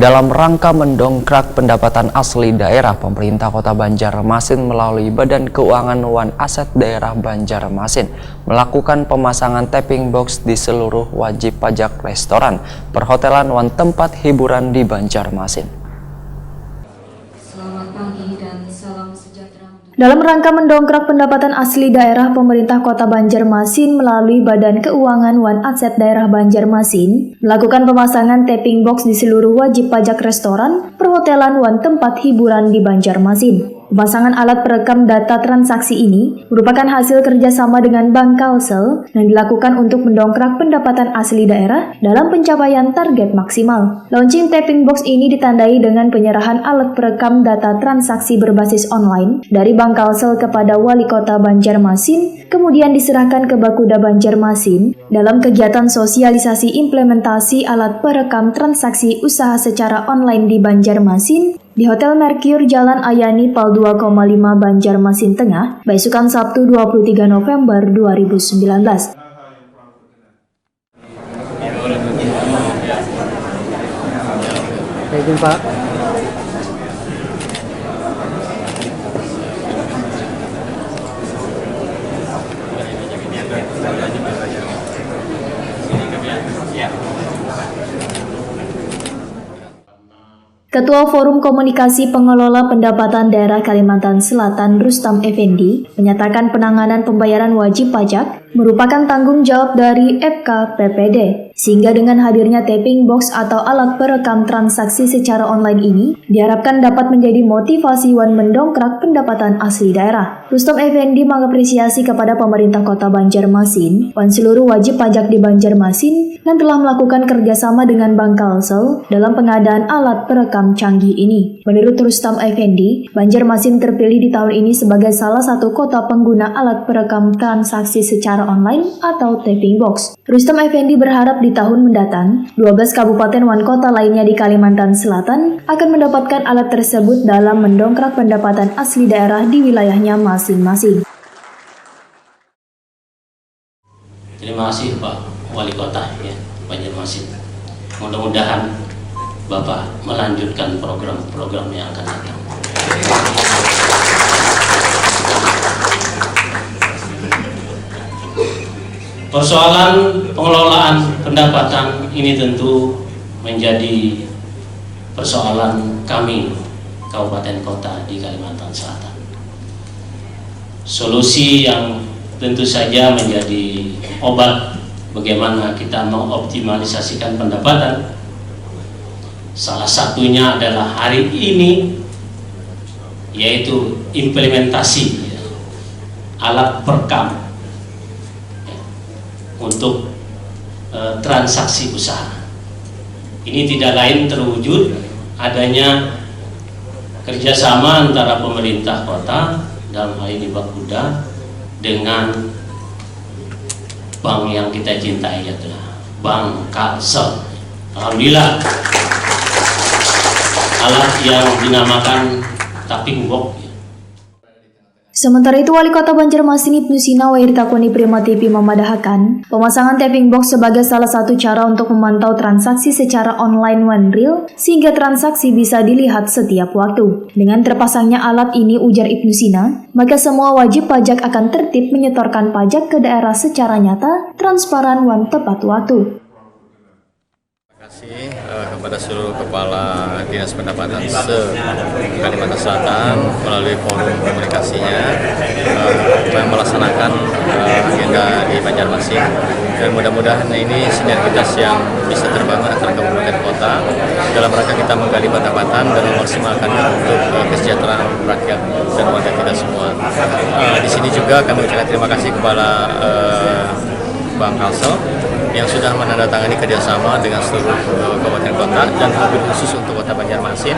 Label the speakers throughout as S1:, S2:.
S1: Dalam rangka mendongkrak pendapatan asli daerah, pemerintah Kota Banjarmasin melalui Badan Keuangan Wan Aset Daerah Banjarmasin melakukan pemasangan tapping box di seluruh wajib pajak restoran, perhotelan, wan tempat hiburan di Banjarmasin.
S2: Selamat pagi dan salam sejahtera.
S3: Dalam rangka mendongkrak pendapatan asli daerah, pemerintah Kota Banjarmasin melalui Badan Keuangan Wan Aset Daerah Banjarmasin melakukan pemasangan tapping box di seluruh wajib pajak restoran, perhotelan, wan tempat hiburan di Banjarmasin. Pemasangan alat perekam data transaksi ini merupakan hasil kerjasama dengan Bank Kalsel yang dilakukan untuk mendongkrak pendapatan asli daerah dalam pencapaian target maksimal. Launching tapping box ini ditandai dengan penyerahan alat perekam data transaksi berbasis online dari Bank Kalsel kepada Wali Kota Banjarmasin, kemudian diserahkan ke Bakuda Banjarmasin dalam kegiatan sosialisasi implementasi alat perekam transaksi usaha secara online di Banjarmasin di Hotel Mercure Jalan Ayani Pal 2,5 Banjarmasin Tengah, Baisukan Sabtu 23 November 2019.
S4: Izin Pak.
S3: Ketua Forum Komunikasi Pengelola Pendapatan Daerah Kalimantan Selatan Rustam Effendi menyatakan penanganan pembayaran wajib pajak merupakan tanggung jawab dari FKPPD, sehingga dengan hadirnya tapping box atau alat perekam transaksi secara online ini diharapkan dapat menjadi motivasi wan mendongkrak pendapatan asli daerah. Rustam Effendi mengapresiasi kepada pemerintah Kota Banjarmasin wan seluruh wajib pajak di Banjarmasin yang telah melakukan kerjasama dengan Bank Kalsel dalam pengadaan alat perekam canggih ini. Menurut Rustam Effendi, Banjarmasin terpilih di tahun ini sebagai salah satu kota pengguna alat perekam transaksi secara online atau tapping box. Rustam Effendi berharap di tahun mendatang, 12 kabupaten wan kota lainnya di Kalimantan Selatan akan mendapatkan alat tersebut dalam mendongkrak pendapatan asli daerah di wilayahnya masing-masing.
S5: Terima kasih Pak Wali Kota ya, Banjarmasin. Mudah-mudahan Bapak melanjutkan program-program yang akan datang. Persoalan pengelolaan pendapatan ini tentu menjadi persoalan kami kabupaten kota di Kalimantan Selatan. Solusi yang tentu saja menjadi obat bagaimana kita mengoptimalisasikan pendapatan. Salah satunya adalah hari ini yaitu implementasi alat perekam untuk transaksi usaha. Ini tidak lain terwujud adanya kerjasama antara pemerintah kota dalam hal ini Bakuda dengan bank yang kita cintai adalah Bank Kalsel. Alhamdulillah alat yang dinamakan tapping box.
S3: Sementara itu, Wali Kota Banjarmasin Ibnu Sina Wairtakoni Prima TV memadahkan pemasangan tapping box sebagai salah satu cara untuk memantau transaksi secara online one real sehingga transaksi bisa dilihat setiap waktu. Dengan terpasangnya alat ini, ujar Ibnu Sina, maka semua wajib pajak akan tertib menyetorkan pajak ke daerah secara nyata, transparan, wan tepat waktu.
S4: Terima kasih kepada seluruh kepala dinas pendapatan se-Kalimantan Selatan melalui forum komunikasinya melaksanakan agenda di Banjarmasin, dan mudah-mudahan ini sinergitas yang bisa terbangun antara kabupaten kota dalam rangka kita menggali pendapatan dan memaksimalkannya untuk kesejahteraan rakyat dan warga kita semua. Di sini juga kami ucapkan terima kasih kepada Bank Kalsel yang sudah menandatangani kerjasama dengan seluruh kabupaten kota dan mobil khusus untuk Kota Banjarmasin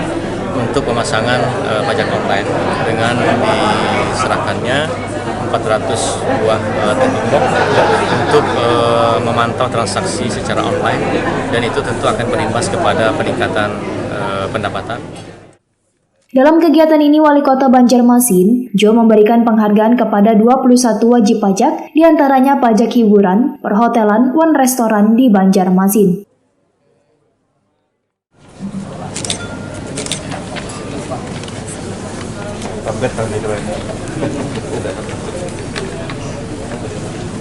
S4: untuk pemasangan pajak online dengan diserahkannya 400 buah tapping box untuk memantau transaksi secara online, dan itu tentu akan berimbas kepada peningkatan pendapatan.
S3: Dalam kegiatan ini, Wali Kota Banjarmasin, Jo memberikan penghargaan kepada 21 wajib pajak, diantaranya pajak hiburan, perhotelan, wan restoran di Banjarmasin.
S6: upgrade tahun ini.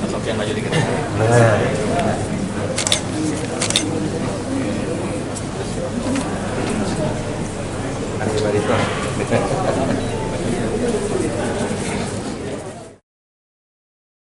S4: Sofian maju dikit.
S6: Nah,